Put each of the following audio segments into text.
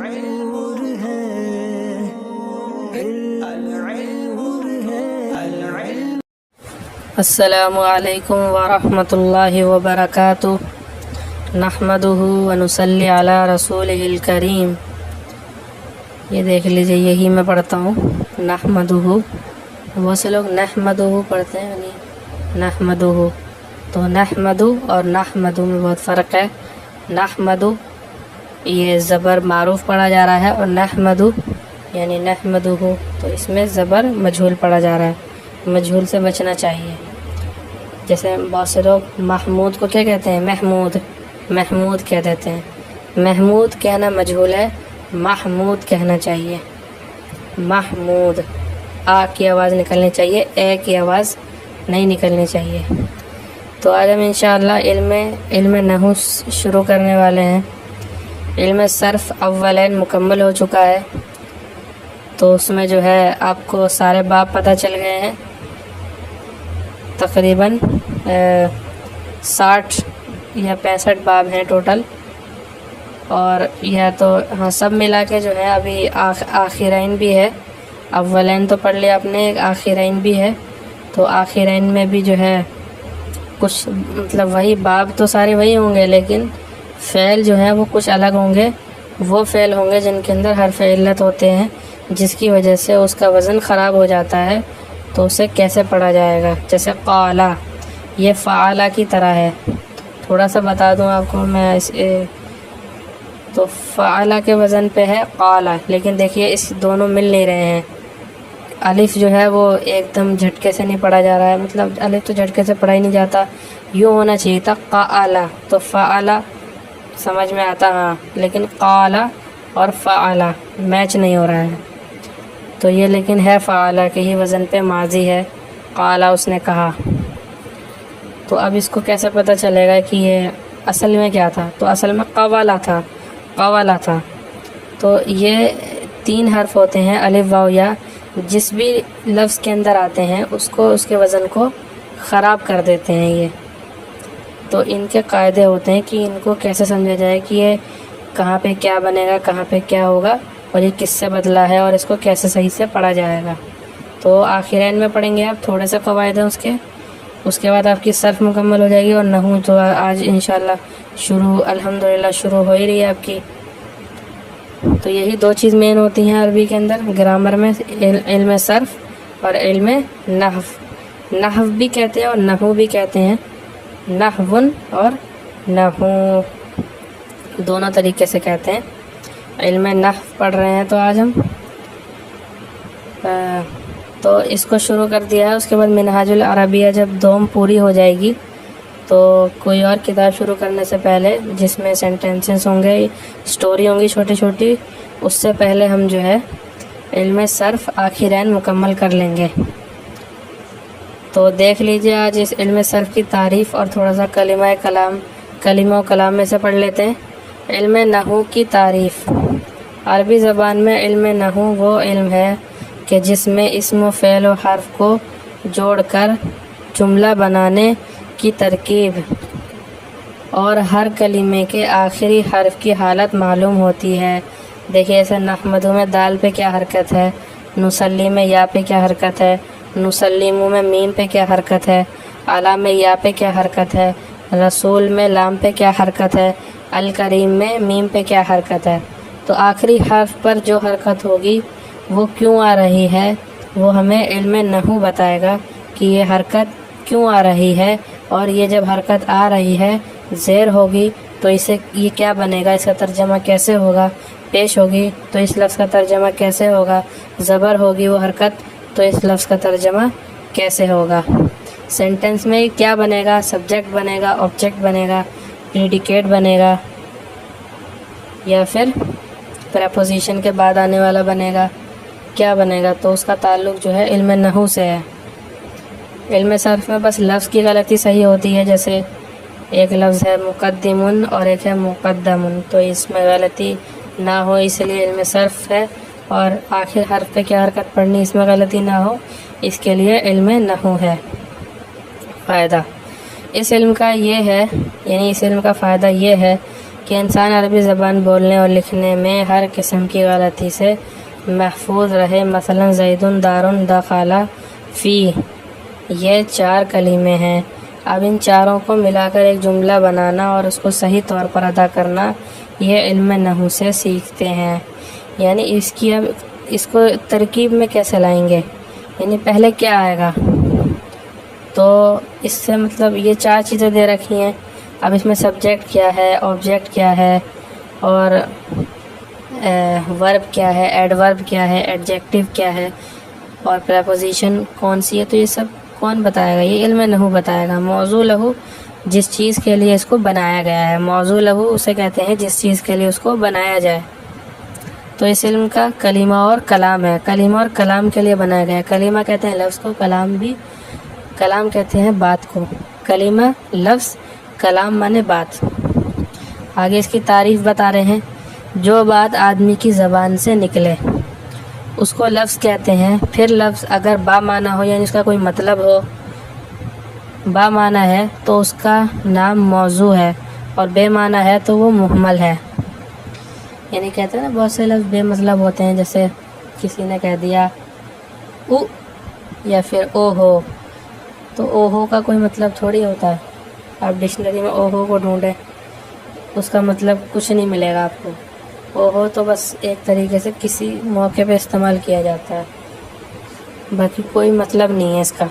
نور ہے السلام علیکم ورحمۃ اللہ وبرکاتہ نحمدہ ونصلی علی رسولہ الکریم۔ یہ دیکھ لیجئے، یہی میں پڑھتا ہوں نحمدہ، بہت سے لوگ نحمدہ پڑھتے ہیں، یعنی نحمدہ، تو نحمدہ اور نحمدہ میں بہت فرق ہے۔ نحمدہ یہ زبر معروف پڑھا جا رہا ہے، اور نحمدہ یعنی نحمدہ تو اس میں زبر مجہول پڑھا جا رہا ہے، مجہول سے بچنا چاہیے۔ جیسے بہت سے لوگ محمود کو کیا کہتے ہیں؟ محمود کہہ دیتے ہیں۔ محمود کہنا مجہول ہے، محمود کہنا چاہیے۔ محمود، آ کی آواز نکلنی چاہیے، اے کی آواز نہیں نکلنی چاہیے۔ تو آج ہم انشاءاللہ علم نحو شروع کرنے والے ہیں۔ علم صرف اولین مکمل ہو چکا ہے، تو اس میں جو ہے آپ کو سارے باب پتہ چل گئے ہیں، تقریباً 60 یا 65 باب ہیں ٹوٹل، اور یہ تو ہاں سب ملا کے جو ہے ابھی آخرین بھی ہے۔ اولین تو پڑھ لیا آپ نے، ایک آخرین بھی ہے، تو آخرین میں بھی جو ہے کچھ مطلب وہی باب تو سارے وہی ہوں گے، لیکن فعل جو ہیں وہ کچھ الگ ہوں گے۔ وہ فعل ہوں گے جن کے اندر حرف علت ہوتے ہیں، جس کی وجہ سے اس کا وزن خراب ہو جاتا ہے، تو اسے کیسے پڑھا جائے گا؟ جیسے قالا، یہ فعلا کی طرح ہے۔ تھوڑا سا بتا دوں آپ کو میں، تو فعلا کے وزن پہ ہے قالا، لیکن دیکھیے اس دونوں مل نہیں رہے ہیں۔ الف جو ہے وہ ایک دم جھٹکے سے نہیں پڑھا جا رہا ہے، مطلب الف تو جھٹکے سے پڑھا ہی نہیں جاتا، یوں ہونا چاہیے تھا قالا، تو فعلا سمجھ میں آتا ہاں، لیکن قالا اور فعلا میچ نہیں ہو رہا ہے، تو یہ لیکن ہے فعلا کے ہی وزن پہ، ماضی ہے، قالا اس نے کہا۔ تو اب اس کو کیسے پتہ چلے گا کہ یہ اصل میں کیا تھا؟ تو اصل میں قوالا تھا۔ تو یہ 3 حرف ہوتے ہیں، الف واو یا، جس بھی لفظ کے اندر آتے ہیں اس کے وزن کو خراب کر دیتے ہیں یہ۔ تو ان کے قاعدے ہوتے ہیں کہ ان کو کیسے سمجھا جائے کہ یہ کہاں پہ کیا بنے گا، کہاں پہ کیا ہوگا، اور یہ کس سے بدلا ہے، اور اس کو کیسے صحیح سے پڑھا جائے گا۔ تو آخرین میں پڑھیں گے آپ، تھوڑے سے قواعد ہیں اس کے بعد آپ کی صرف مکمل ہو جائے گی، اور نحو تو آج انشاءاللہ الحمدللہ شروع ہو ہی رہی ہے آپ کی۔ تو یہی 2 چیز مین ہوتی ہیں عربی کے اندر، گرامر میں، علم صرف اور علم نحو۔ نحو بھی کہتے ہیں اور نحو بھی کہتے ہیں، نحون اور نحو دونوں طریقے سے کہتے ہیں۔ علم نحو پڑھ رہے ہیں تو آج ہم تو اس کو شروع کر دیا ہے۔ اس کے بعد منہاج العربیہ جب دوم پوری ہو جائے گی تو کوئی اور کتاب شروع کرنے سے پہلے، جس میں سینٹینسز ہوں گے، سٹوری ہوں گی چھوٹی چھوٹی، اس سے پہلے ہم جو ہے علم صرف آخرین مکمل کر لیں گے۔ تو دیکھ لیجئے آج اس علم صرف کی تعریف، اور تھوڑا سا کلمہ و کلام میں سے پڑھ لیتے ہیں۔ علم نحو کی تعریف۔ عربی زبان میں علم نحو وہ علم ہے کہ جس میں اسم و فعل و حرف کو جوڑ کر جملہ بنانے کی ترکیب اور ہر کلمے کے آخری حرف کی حالت معلوم ہوتی ہے۔ دیکھیے ایسے نحمدہ میں دال پہ کیا حرکت ہے، نصلی میں یا پہ کیا حرکت ہے، نسلمو میں میم پہ کیا حرکت ہے، علی میں یا پہ کیا حرکت ہے، رسول میں لام پہ کیا حرکت ہے، الکریم میں میم پہ کیا حرکت ہے۔ تو آخری حرف پر جو حرکت ہوگی وہ کیوں آ رہی ہے، وہ ہمیں علم نحو بتائے گا کہ یہ حرکت کیوں آ رہی ہے، اور یہ جب حرکت آ رہی ہے زیر ہوگی تو اسے یہ کیا بنے گا، اس کا ترجمہ کیسے ہوگا، پیش ہوگی تو اس لفظ کا ترجمہ کیسے ہوگا، زبر ہوگی وہ حرکت تو اس لفظ کا ترجمہ کیسے ہوگا۔ سینٹنس میں کیا بنے گا، سبجیکٹ بنے گا، آبجیکٹ بنے گا، پریڈیکیٹ بنے گا، یا پھر پریپوزیشن کے بعد آنے والا بنے گا، کیا بنے گا، تو اس کا تعلق جو ہے علم نحو سے ہے۔ علم صرف میں بس لفظ کی غلطی صحیح ہوتی ہے، جیسے ایک لفظ ہے مقدمن اور ایک ہے مقدمن، تو اس میں غلطی نہ ہو اس لیے علم صرف ہے، اور آخر حرف پہ کیا حرکت پڑھنی اس میں غلطی نہ ہو اس کے لیے علم نحو ہے۔ فائدہ اس علم کا یہ ہے، یعنی اس علم کا فائدہ یہ ہے کہ انسان عربی زبان بولنے اور لکھنے میں ہر قسم کی غلطی سے محفوظ رہے۔ مثلا زیدن دارن دخل فی، یہ 4 کلمے ہیں۔ اب ان چاروں کو ملا کر ایک جملہ بنانا اور اس کو صحیح طور پر ادا کرنا، یہ علم نحو سے سیکھتے ہیں۔ یعنی اب اس کو ترکیب میں کیسے لائیں گے، یعنی پہلے کیا آئے گا، تو اس سے مطلب یہ 4 چیزیں دے رکھی ہیں۔ اب اس میں سبجیکٹ کیا ہے، آبجیکٹ کیا ہے، اور ورب کیا ہے، ایڈورب کیا ہے، ایڈجیکٹو کیا ہے، اور پریپوزیشن کون سی ہے، تو یہ سب کون بتائے گا، یہ علم نحو بتائے گا۔ موضوع لہو جس چیز کے لیے اس کو بنایا گیا ہے، موضوع لہو اسے کہتے ہیں جس چیز کے لیے اس کو بنایا جائے۔ تو اس علم کا کلمہ اور کلام ہے، کلمہ اور کلام کے لیے بنایا گیا ہے۔ کلمہ کہتے ہیں لفظ کو، کلام کہتے ہیں بات کو۔ کلمہ لفظ، کلام مانے بات۔ آگے اس کی تعریف بتا رہے ہیں، جو بات آدمی کی زبان سے نکلے اس کو لفظ کہتے ہیں۔ پھر لفظ اگر با معنی ہو، یعنی اس کا کوئی مطلب ہو، با معنی ہے تو اس کا نام موضوع ہے، اور بے معنی ہے تو وہ مہمل ہے۔ یعنی کہتے ہیں نا بہت سے لفظ بے مطلب ہوتے ہیں، جیسے کسی نے کہہ دیا او یا پھر او ہو، تو او ہو کا کوئی مطلب تھوڑی ہوتا ہے۔ آپ ڈکشنری میں او ہو کو ڈھونڈیں، اس کا مطلب کچھ نہیں ملے گا آپ کو۔ او ہو تو بس ایک طریقے سے کسی موقع پہ استعمال کیا جاتا ہے، باقی کوئی مطلب نہیں ہے اس کا۔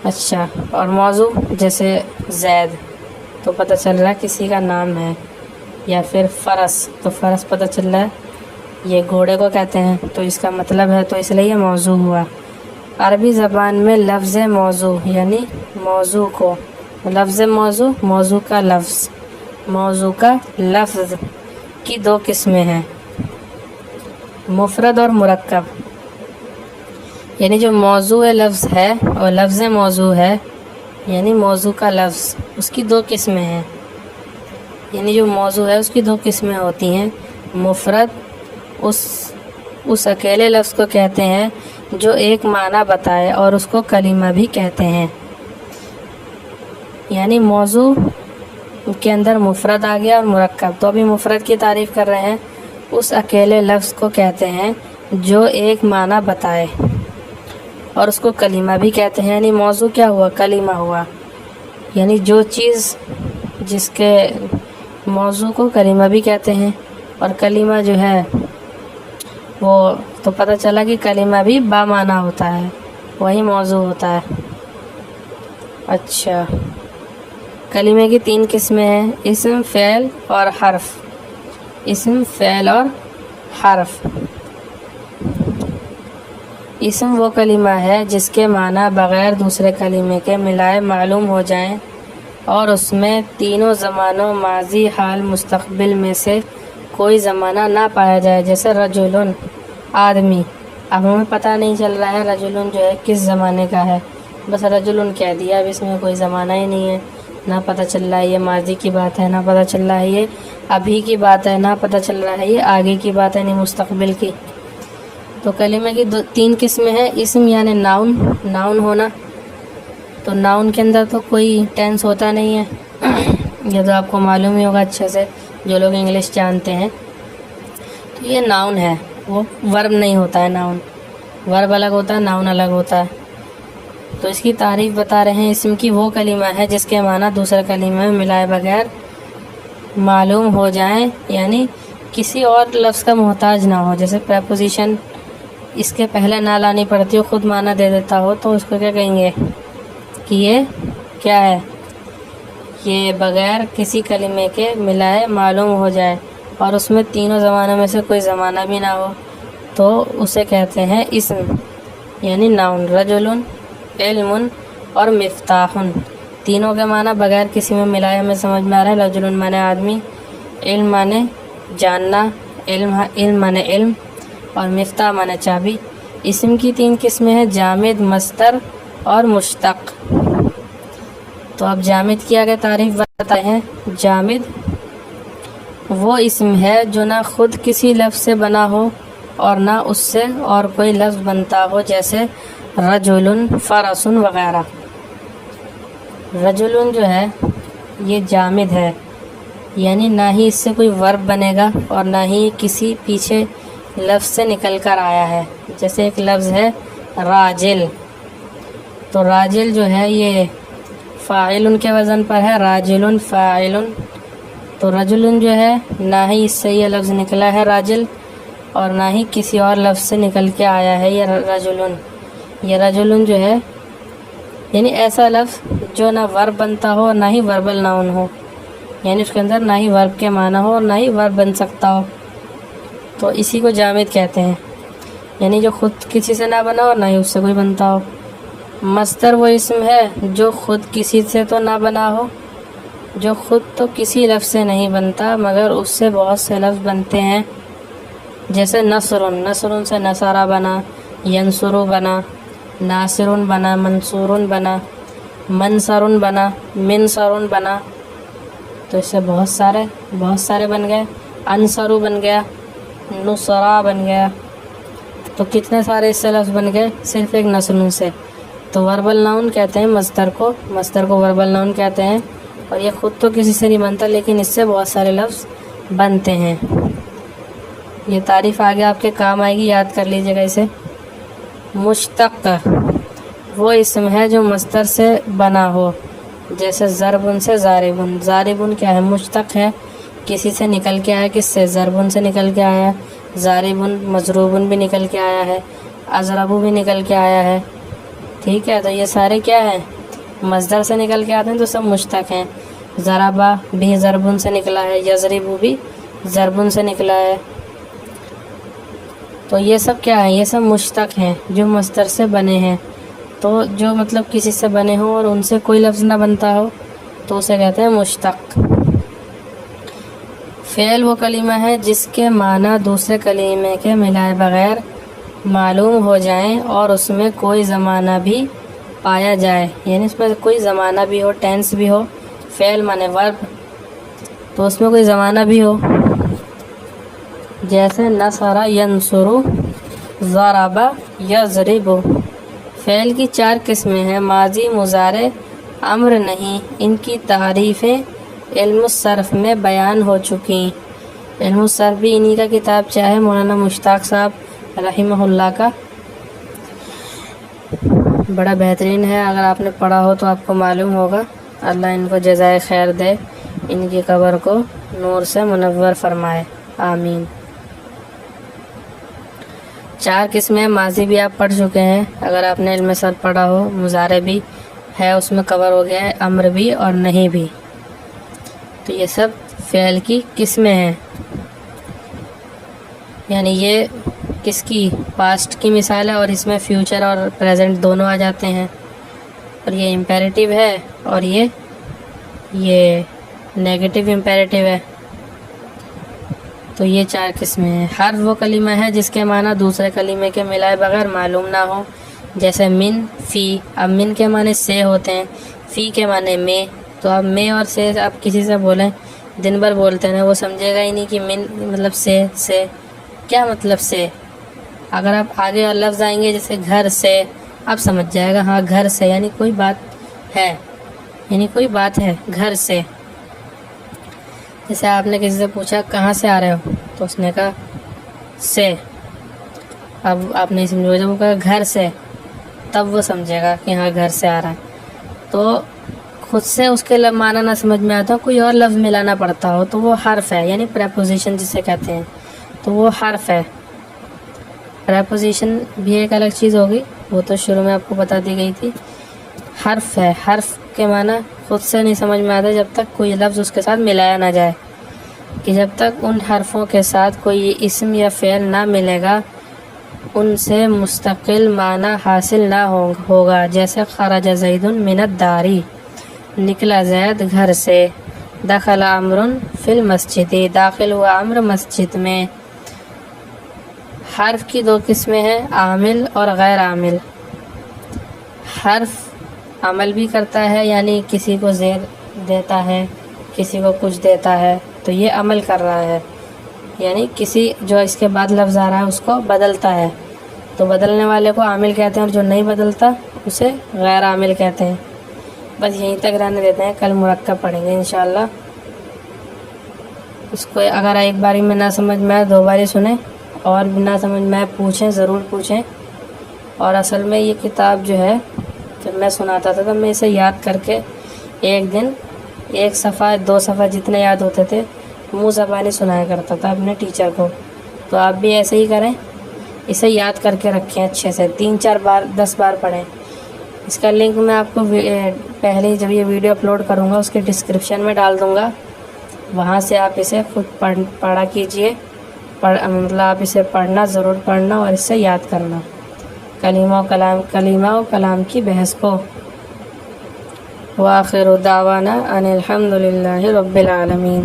اچھا، اور موضوع جیسے زید تو پتہ چل رہا ہے کسی کا نام ہے، یا پھر فرس تو فرس پتہ چل رہا ہے یہ گھوڑے کو کہتے ہیں، تو اس کا مطلب ہے، تو اس لیے یہ موضوع ہوا۔ عربی زبان میں لفظ موضوع یعنی موضوع کو، لفظ موضوع، موضوع کا لفظ، موضوع کا لفظ کی 2 قسمیں ہیں، مفرد اور مرکب۔ یعنی جو موضوع لفظ ہے اور لفظ موضوع ہے، یعنی موضوع کا لفظ، اس کی 2 قسمیں ہیں۔ یعنی جو موضوع ہے اس کی 2 قسمیں ہوتی ہیں۔ مفرد اس اکیلے لفظ کو کہتے ہیں جو ایک معنی بتائے، اور اس کو کلمہ بھی کہتے ہیں۔ یعنی موضوع کے اندر مفرد آ گیا اور مرکب، تو ابھی مفرد کی تعریف کر رہے ہیں۔ اس اکیلے لفظ کو کہتے ہیں جو ایک معنی بتائے، اور اس کو کلمہ بھی کہتے ہیں۔ یعنی موضوع کیا ہوا، کلمہ ہوا، یعنی جو چیز جس کے موضوع کو کلمہ بھی کہتے ہیں، اور کلمہ جو ہے وہ تو پتہ چلا کہ کلمہ بھی با معنی ہوتا ہے، وہی موضوع ہوتا ہے۔ اچھا، کلمے کی 3 قسمیں ہیں، اسم، فعل اور حرف۔ اسم، فعل اور حرف۔ اسم وہ کلمہ ہے جس کے معنی بغیر دوسرے کلمے کے ملائے معلوم ہو جائیں، اور اس میں تینوں زمانوں ماضی، حال، مستقبل میں سے کوئی زمانہ نہ پایا جائے۔ جیسے رجلن، آدمی، اب ہمیں پتہ نہیں چل رہا ہے رجلن جو ہے کس زمانے کا ہے، بس رجلن کہہ دیا، اب اس میں کوئی زمانہ ہی نہیں ہے، نہ پتہ چل رہا ہے یہ ماضی کی بات ہے، نہ پتہ چل رہا ہے یہ ابھی کی بات ہے، نہ پتہ چل رہا ہے یہ آگے کی بات ہے، نہیں مستقبل کی۔ تو کلمے کی 3 قسمیں ہیں۔ اسم یعنی ناؤن ہونا، تو ناؤن کے اندر تو کوئی ٹینس ہوتا نہیں ہے، یہ تو آپ کو معلوم ہی ہوگا اچھے سے جو لوگ انگلش جانتے ہیں۔ تو یہ ناؤن ہے، وہ ورب نہیں ہوتا ہے، ناؤن ورب الگ ہوتا ہے، ناؤن الگ ہوتا ہے۔ تو اس کی تعریف بتا رہے ہیں، اسم کی وہ کلمہ ہے جس کے معنی دوسرے کلمے میں ملائے بغیر معلوم ہو جائیں، یعنی کسی اور لفظ کا محتاج نہ ہو۔ جیسے پریپوزیشن اس کے پہلے نہ لانی پڑتی ہو، خود معنی دے دیتا ہو، تو اس کو کیا کہیں گے کہ یہ کیا ہے، یہ بغیر کسی کلمے کے ملائے معلوم ہو جائے، اور اس میں تینوں زمانوں میں سے کوئی زمانہ بھی نہ ہو، تو اسے کہتے ہیں اسم یعنی ناؤن۔ رجل، علم اور مفتاح، تینوں کے معنی بغیر کسی میں ملائے ہمیں سمجھ میں آ رہا ہے۔ رجل مانے آدمی، علم مانے جاننا، علم مانے علم، اور مفتاح مانے چابی۔ اسم کی 3 قسمیں ہیں، جامد، مصدر اور مشتق۔ تو اب جامد کی آگے تعریف بتاتے ہیں۔ جامد وہ اسم ہے جو نہ خود کسی لفظ سے بنا ہو اور نہ اس سے اور کوئی لفظ بنتا ہو، جیسے رجل، فرس وغیرہ۔ رجل جو ہے یہ جامد ہے، یعنی نہ ہی اس سے کوئی ورب بنے گا اور نہ ہی کسی پیچھے لفظ سے نکل کر آیا ہے۔ جیسے ایک لفظ ہے راجل، تو راجل جو ہے یہ فاعل کے وزن پر ہے، راجل فاعل، تو رجل جو ہے نہ ہی اس سے یہ لفظ نکلا ہے راجل اور نہ ہی کسی اور لفظ سے نکل کے آیا ہے یہ رجل۔ یہ رجل جو ہے یعنی ایسا لفظ جو نہ ورب بنتا ہو اور نہ ہی وربل ناؤن ہو، یعنی اس کے اندر نہ ہی ورب کے معنی ہو اور نہ ہی ورب بن سکتا ہو، تو اسی کو جامد کہتے ہیں، یعنی جو خود کسی سے نہ بنا ہو اور نہ ہی اس سے کوئی بنتا ہو۔ مصدر وہ اسم ہے جو خود کسی سے تو نہ بنا ہو، جو خود تو کسی لفظ سے نہیں بنتا مگر اس سے بہت سے لفظ بنتے ہیں، جیسے نصر، نصر سے نصارہ بنا، ینصر بنا، ناصر بنا، منصور بنا، منصر بنا، منصر بنا، تو اس سے بہت سارے بن گئے۔ انصر بن گیا، نصرا بن گیا، تو کتنے سارے اس سے لفظ بن گئے صرف ایک نصر سے۔ تو وربل ناؤن کہتے ہیں مصدر کو وربل ناؤن کہتے ہیں، اور یہ خود تو کسی سے نہیں بنتا لیکن اس سے بہت سارے لفظ بنتے ہیں۔ یہ تعریف آگے آپ کے کام آئے گی، یاد کر لیجیے گا اسے۔ مشتق وہ اسم ہے جو مصدر سے بنا ہو، جیسے ضربن سے ضاربن۔ ضاربن کیا ہے؟ مشتق ہے، کسی سے نکل کے آیا، کس سے؟ ضربن سے نکل کے آیا، ضاربن مضروبن بھی نکل کے آیا ہے، اضربو بھی نکل کے آیا ہے، ٹھیک ہے؟ تو یہ سارے کیا ہیں؟ مصدر سے نکل کے آتے ہیں، تو سب مشتق ہیں۔ ضربا بھی ضربن سے نکلا ہے، یضربو بھی ضربن سے نکلا ہے، تو یہ سب کیا ہے؟ یہ سب مشتق ہیں جو مصدر سے بنے ہیں۔ تو جو مطلب کسی سے بنے ہوں اور ان سے کوئی لفظ نہ بنتا ہو تو اسے کہتے ہیں مشتق۔ فعل وہ کلمہ ہے جس کے معنی دوسرے کلمے کے ملائے بغیر معلوم ہو جائیں اور اس میں کوئی زمانہ بھی پایا جائے، یعنی اس میں کوئی زمانہ بھی ہو، ٹینس بھی ہو، فعل مانے ورب، تو اس میں کوئی زمانہ بھی ہو، جیسے نصر ینصر، ضرب یضرب۔ فعل کی 4 قسمیں ہیں، ماضی، مضارع، امر نہیں۔ ان کی تعریفیں علم الصرف میں بیان ہو چکی۔ علم الصرف بھی انہی کا کتاب چاہے مولانا مشتاق صاحب رحمہ اللہ کا، بڑا بہترین ہے، اگر آپ نے پڑھا ہو تو آپ کو معلوم ہوگا۔ اللہ ان کو جزائے خیر دے، ان کی قبر کو نور سے منور فرمائے، آمین۔ 4 قسمیں، ماضی بھی آپ پڑھ چکے ہیں اگر آپ نے علم صرف پڑھا ہو، مضارع بھی ہے اس میں کور ہو گیا ہے، امر بھی اور نہیں بھی، تو یہ سب فعل کی قسمیں ہیں۔ یعنی یہ کس کی؟ پاسٹ کی مثال ہے، اور اس میں فیوچر اور پریزنٹ دونوں آ جاتے ہیں، اور یہ امپیریٹیو ہے اور یہ نیگیٹو امپیریٹیو ہے، تو یہ 4 قسمیں ہیں۔ حرف وہ کلمہ ہے جس کے معنی دوسرے کلمے کے ملائے بغیر معلوم نہ ہو، جیسے من، فی۔ اب من کے معنی سے ہوتے ہیں، فی کے معنی میں، تو اب میں اور سے آپ کسی سے بولیں، دن بھر بولتے ہیں وہ سمجھے گا ہی نہیں کہ من مطلب سے کیا مطلب سے۔ اگر آپ آگے اور لفظ آئیں گے جیسے گھر سے، اب سمجھ جائے گا ہاں گھر سے یعنی کوئی بات ہے، گھر سے۔ جیسے آپ نے کسی سے پوچھا کہاں سے آ رہے ہو، تو اس نے کہا سے، اب آپ نے سمجھا، جب وہ کہا گھر سے، تب وہ سمجھے گا کہ ہاں گھر سے آ رہا ہے۔ تو خود سے اس کے معنی نہ سمجھ میں آتا ہو، کوئی اور لفظ ملانا پڑتا ہو تو وہ حرف ہے، یعنی پریپوزیشن جسے کہتے ہیں، تو وہ حرف ہے۔ پریپوزیشن بھی ایک الگ چیز ہوگی، وہ تو شروع میں آپ کو بتا دی گئی تھی۔ حرف ہے، حرف کے معنی خود سے نہیں سمجھ میں آتا جب تک کوئی لفظ اس کے ساتھ ملایا نہ جائے، کہ جب تک ان حرفوں کے ساتھ کوئی اسم یا فعل نہ ملے گا ان سے مستقل معنی حاصل نہ ہوگا۔ جیسے خرج زید من الدار، نکلا زید گھر سے، دخل عمرو فی المسجد، داخل ہوا عمرو مسجد میں۔ حرف کی 2 قسمیں ہیں، عامل اور غیر عامل۔ حرف عمل بھی کرتا ہے، یعنی کسی کو زیر دیتا ہے، کسی کو کچھ دیتا ہے، تو یہ عمل کر رہا ہے، یعنی کسی جو اس کے بعد لفظ آ رہا ہے اس کو بدلتا ہے، تو بدلنے والے کو عامل کہتے ہیں، اور جو نہیں بدلتا اسے غیر عامل کہتے ہیں۔ بس یہیں تک رہنے دیتے ہیں، کل مرکب پڑھیں گے انشاءاللہ۔ اس کو اگر ایک باری میں نہ سمجھ میں آئے 2 باری سنیں، اور بھی نہ سمجھ میں آئے پوچھیں، ضرور پوچھیں۔ اور اصل میں یہ کتاب جو ہے جب میں سناتا تھا تو میں اسے یاد کر کے ایک دن 1 صفحہ 2 صفحہ جتنے یاد ہوتے تھے منہ زبانی سنایا کرتا تھا اپنے ٹیچر کو۔ تو آپ بھی ایسے ہی کریں، اسے یاد کر کے رکھیں اچھے سے، 3-4 بار 10 بار پڑھیں۔ اس کا لنک میں آپ کو پہلے جب یہ ویڈیو اپلوڈ کروں گا اس کے ڈسکرپشن میں ڈال دوں گا، وہاں سے آپ اسے خود پڑھا کیجئے، مطلب آپ اسے پڑھنا، ضرور پڑھنا اور اس سے یاد کرنا کلمہ و کلام کی بحث کو۔ وآخر دعوانا ان الحمد للہ رب العالمین۔